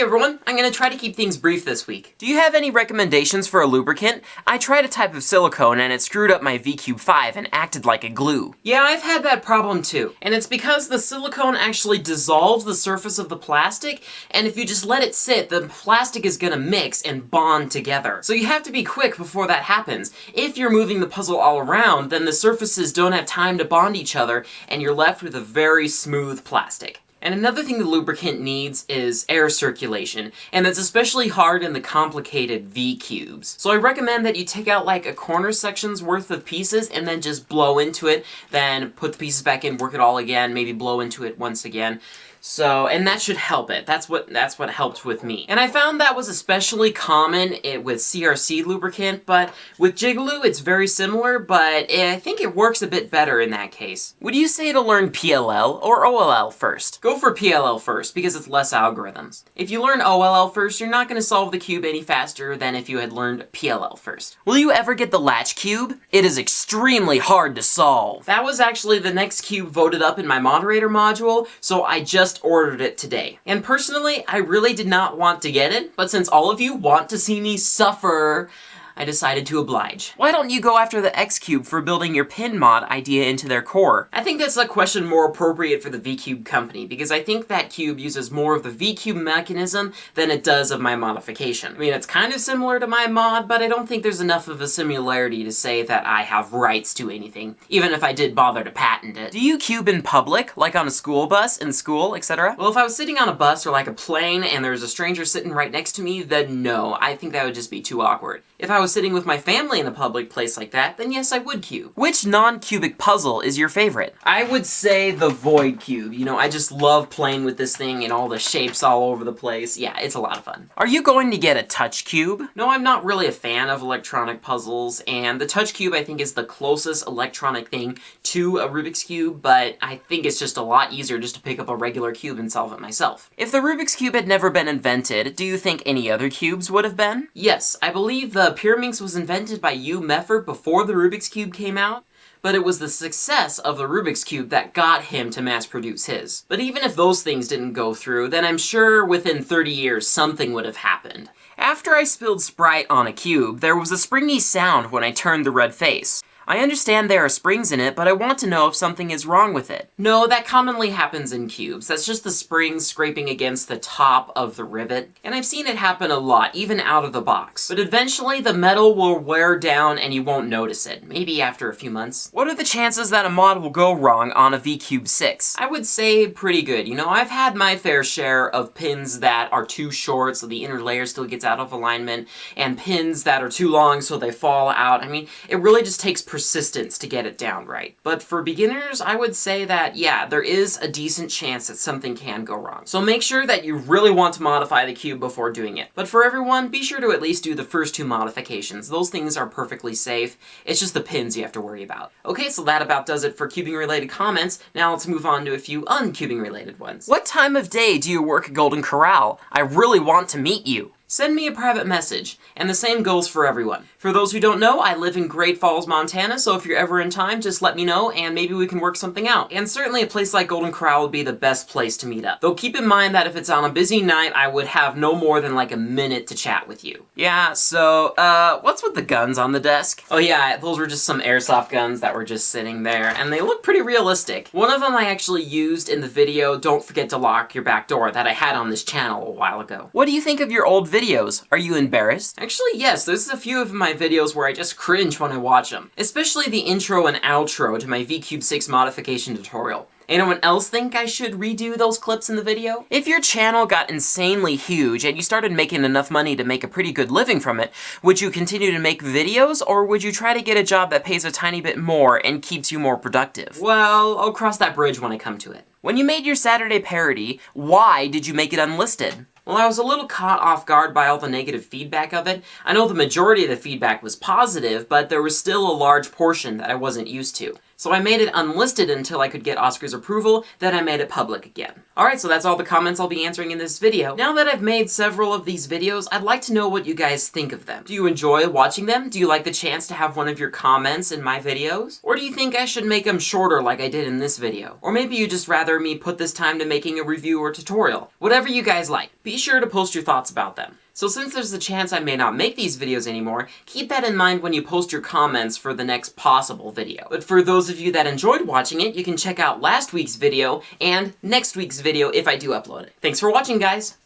everyone, I'm going to try to keep things brief this week. Do you have any recommendations for a lubricant? I tried a type of silicone and it screwed up my V-Cube 5 and acted like a glue. Yeah, I've had that problem too. And it's because the silicone actually dissolves the surface of the plastic, and if you just let it sit, the plastic is going to mix and bond together. So you have to be quick before that happens. If you're moving the puzzle all around, then the surfaces don't have time to bond each other, and you're left with a very smooth plastic. And another thing the lubricant needs is air circulation, and that's especially hard in the complicated V-cubes. So I recommend that you take out like a corner section's worth of pieces and then just blow into it, then put the pieces back in, work it all again, maybe blow into it once again. So, and that should help it. That's what helped with me. And I found that was especially common with CRC lubricant, but with Jigaloo it's very similar, but I think it works a bit better in that case. Would you say to learn PLL or OLL first? Go for PLL first, because it's less algorithms. If you learn OLL first, you're not going to solve the cube any faster than if you had learned PLL first. Will you ever get the latch cube? It is extremely hard to solve. That was actually the next cube voted up in my moderator module, so I just ordered it today. And personally, I really did not want to get it, but since all of you want to see me suffer, I decided to oblige. Why don't you go after the X-Cube for building your pin mod idea into their core? I think that's a question more appropriate for the V-Cube company, because I think that cube uses more of the V-Cube mechanism than it does of my modification. I mean, it's kind of similar to my mod, but I don't think there's enough of a similarity to say that I have rights to anything, even if I did bother to patent it. Do you cube in public, like on a school bus, in school, etc.? Well, if I was sitting on a bus or like a plane and there's a stranger sitting right next to me, then no, I think that would just be too awkward. If I was sitting with my family in a public place like that, then yes, I would cube. Which non-cubic puzzle is your favorite? I would say the Void Cube. You know, I just love playing with this thing and all the shapes all over the place. Yeah, it's a lot of fun. Are you going to get a touch cube? No, I'm not really a fan of electronic puzzles, and the touch cube I think is the closest electronic thing to a Rubik's Cube, but I think it's just a lot easier just to pick up a regular cube and solve it myself. If the Rubik's Cube had never been invented, do you think any other cubes would have been? Yes, I believe the Pyraminx was invented by Hugh Meffert before the Rubik's Cube came out, but it was the success of the Rubik's Cube that got him to mass produce his. But even if those things didn't go through, then I'm sure within 30 years something would have happened. After I spilled Sprite on a cube, there was a springy sound when I turned the red face. I understand there are springs in it, but I want to know if something is wrong with it. No, that commonly happens in cubes. That's just the springs scraping against the top of the rivet. And I've seen it happen a lot, even out of the box. But eventually the metal will wear down and you won't notice it. Maybe after a few months. What are the chances that a mod will go wrong on a V-Cube 6? I would say pretty good. You know, I've had my fair share of pins that are too short so the inner layer still gets out of alignment, and pins that are too long so they fall out. I mean, it really just takes persistence to get it down right. But for beginners, I would say that, yeah, there is a decent chance that something can go wrong. So make sure that you really want to modify the cube before doing it. But for everyone, be sure to at least do the first 2 modifications. Those things are perfectly safe. It's just the pins you have to worry about. Okay, so that about does it for cubing related comments. Now let's move on to a few uncubing related ones. What time of day do you work at Golden Corral? I really want to meet you. Send me a private message, and the same goes for everyone. For those who don't know, I live in Great Falls, Montana, so if you're ever in time, just let me know, and maybe we can work something out. And certainly a place like Golden Corral would be the best place to meet up. Though keep in mind that if it's on a busy night, I would have no more than like a minute to chat with you. Yeah, so, what's with the guns on the desk? Oh yeah, those were just some Airsoft guns that were just sitting there, and they look pretty realistic. One of them I actually used in the video, Don't Forget to Lock Your Back Door, that I had on this channel a while ago. What do you think of your old videos? Are you embarrassed? Actually, yes, there's a few of my videos where I just cringe when I watch them. Especially the intro and outro to my V-Cube 6 modification tutorial. Anyone else think I should redo those clips in the video? If your channel got insanely huge and you started making enough money to make a pretty good living from it, would you continue to make videos, or would you try to get a job that pays a tiny bit more and keeps you more productive? Well, I'll cross that bridge when I come to it. When you made your Saturday parody, why did you make it unlisted? Well, I was a little caught off guard by all the negative feedback of it. I know the majority of the feedback was positive, but there was still a large portion that I wasn't used to. So I made it unlisted until I could get Oscar's approval, then I made it public again. Alright, so that's all the comments I'll be answering in this video. Now that I've made several of these videos, I'd like to know what you guys think of them. Do you enjoy watching them? Do you like the chance to have one of your comments in my videos? Or do you think I should make them shorter like I did in this video? Or maybe you just rather me put this time to making a review or tutorial? Whatever you guys like, be sure to post your thoughts about them. So since there's a chance I may not make these videos anymore, keep that in mind when you post your comments for the next possible video. But for those of you that enjoyed watching it, you can check out last week's video and next week's video if I do upload it. Thanks for watching, guys!